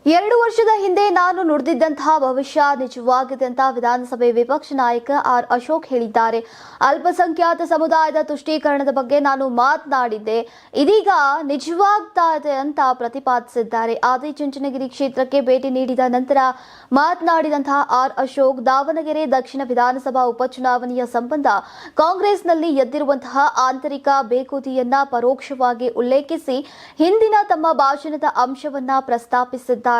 2 ವರ್ಷದ ಹಿಂದೆ ನಾನು ನುಡಿದಿದ್ದಂತಹ ಭವಿಷ್ಯ ನಿಜವಾಗಿದೆ ಅಂತ ವಿಧಾನಸಭೆ ವಿಪಕ್ಷ ನಾಯಕ ಆರ್ ಅಶೋಕ್ ಹೇಳಿದ್ದಾರೆ. ಅಲ್ಪಸಂಖ್ಯಾತ ಸಮುದಾಯದ ತುಷ್ಟೀಕರಣದ ಬಗ್ಗೆ ನಾನು ಮಾತನಾಡಿದ್ದೆ, ಇದೀಗ ನಿಜವಾಗ್ತಾ ಇದೆ ಅಂತ ಪ್ರತಿಪಾದಿಸಿದ್ದಾರೆ. ಆದಿಚುಂಚನಗಿರಿ ಕ್ಷೇತ್ರಕ್ಕೆ ಭೇಟಿ ನೀಡಿದ ನಂತರ ಮಾತನಾಡಿದಂತಹ ಆರ್ ಅಶೋಕ್, ದಾವಣಗೆರೆ ದಕ್ಷಿಣ ವಿಧಾನಸಭಾ ಉಪಚುನಾವಣೆಯ ಸಂಬಂಧ ಕಾಂಗ್ರೆಸ್ನಲ್ಲಿ ಎದ್ದಿರುವಂತಹ ಆಂತರಿಕ ಬೇಕೂತಿಯನ್ನ ಪರೋಕ್ಷವಾಗಿ ಉಲ್ಲೇಖಿಸಿ ಹಿಂದಿನ ತಮ್ಮ ಭಾಷಣದ ಅಂಶವನ್ನ ಪ್ರಸ್ತಾಪಿಸಿದ್ದಾರೆ.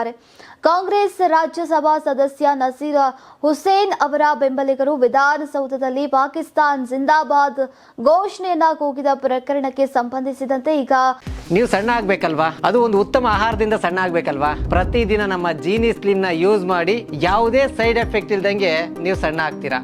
ಕಾಂಗ್ರೆಸ್ ರಾಜ್ಯಸಭಾ ಸದಸ್ಯ ನಸೀರ್ ಹುಸೇನ್ ಅವರ ಬೆಂಬಲಿಗರು ವಿಧಾನಸೌಧದಲ್ಲಿ ಪಾಕಿಸ್ತಾನ್ ಜಿಂದಾಬಾದ್ ಘೋಷಣೆಯನ್ನ ಕೂಗಿದ ಪ್ರಕರಣಕ್ಕೆ ಸಂಬಂಧಿಸಿದಂತೆ ಈಗ ನೀವು ಸಣ್ಣ ಆಗ್ಬೇಕಲ್ವಾ, ಅದು ಒಂದು ಉತ್ತಮ ಆಹಾರದಿಂದ ಸಣ್ಣ ಆಗ್ಬೇಕಲ್ವಾ. ಪ್ರತಿದಿನ ನಮ್ಮ ಜೀನಿ ಸ್ಲಿಮ್ ನ ಯೂಸ್ ಮಾಡಿ ಯಾವುದೇ ಸೈಡ್ ಎಫೆಕ್ಟ್ ಇಲ್ದಂಗೆ ನೀವು ಸಣ್ಣ ಆಗ್ತೀರಾ.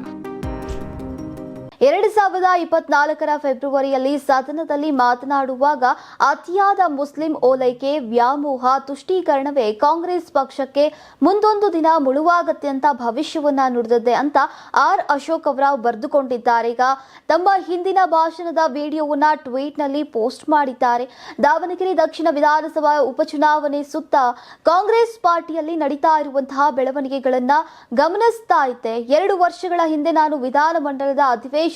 2024 ಫೆಬ್ರವರಿಯಲ್ಲಿ ಸದನದಲ್ಲಿ ಮಾತನಾಡುವಾಗ ಅತಿಯಾದ ಮುಸ್ಲಿಂ ಓಲೈಕೆ, ವ್ಯಾಮೋಹ, ತುಷ್ಟೀಕರಣವೇ ಕಾಂಗ್ರೆಸ್ ಪಕ್ಷಕ್ಕೆ ಮುಂದೊಂದು ದಿನ ಮುಳುವಾಗತ್ತೆ ಅಂತ ಭವಿಷ್ಯವನ್ನ ನುಡಿದಿದೆ ಅಂತ ಆರ್ ಅಶೋಕ್ ಅವರು ಬರೆದುಕೊಂಡಿದ್ದಾರೆ. ಈಗ ತಮ್ಮ ಹಿಂದಿನ ಭಾಷಣದ ವಿಡಿಯೋವನ್ನ ಟ್ವೀಟ್ ನಲ್ಲಿ ಪೋಸ್ಟ್ ಮಾಡಿದ್ದಾರೆ. ದಾವಣಗೆರೆ ದಕ್ಷಿಣ ವಿಧಾನಸಭಾ ಉಪಚುನಾವಣೆ ಸುತ್ತ ಕಾಂಗ್ರೆಸ್ ಪಾರ್ಟಿಯಲ್ಲಿ ನಡೀತಾ ಇರುವಂತಹ ಬೆಳವಣಿಗೆಗಳನ್ನ ಗಮನಿಸ್ತಾ ಇದ್ದೆ. 2 ವರ್ಷಗಳ ಹಿಂದೆ ನಾನು ವಿಧಾನಮಂಡಲದ ಅಧಿವೇಶನದಲ್ಲಿ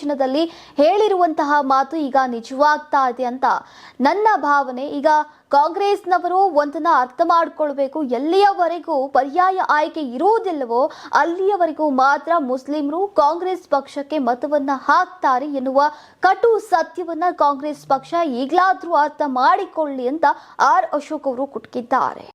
ಹೇಳಿರುವಂತಹ ಮಾತು ಈಗ ನಿಜವಾಗ್ತಾ ಇದೆ ಅಂತ ನನ್ನ ಭಾವನೆ. ಈಗ ಕಾಂಗ್ರೆಸ್ನವರು ಒಂದನ್ನ ಅರ್ಥ ಮಾಡಿಕೊಳ್ಬೇಕು, ಎಲ್ಲಿಯವರೆಗೂ ಪರ್ಯಾಯ ಆಯ್ಕೆ ಇರುವುದಿಲ್ಲವೋ ಅಲ್ಲಿಯವರೆಗೂ ಮಾತ್ರ ಮುಸ್ಲಿಮರು ಕಾಂಗ್ರೆಸ್ ಪಕ್ಷಕ್ಕೆ ಮತವನ್ನ ಹಾಕ್ತಾರೆ ಎನ್ನುವ ಕಟು ಸತ್ಯವನ್ನ ಕಾಂಗ್ರೆಸ್ ಪಕ್ಷ ಈಗಲಾದ್ರೂ ಅರ್ಥ ಮಾಡಿಕೊಳ್ಳಿ ಅಂತ ಆರ್ ಅಶೋಕ್ ಅವರು ಕುಟುಕಿದ್ದಾರೆ.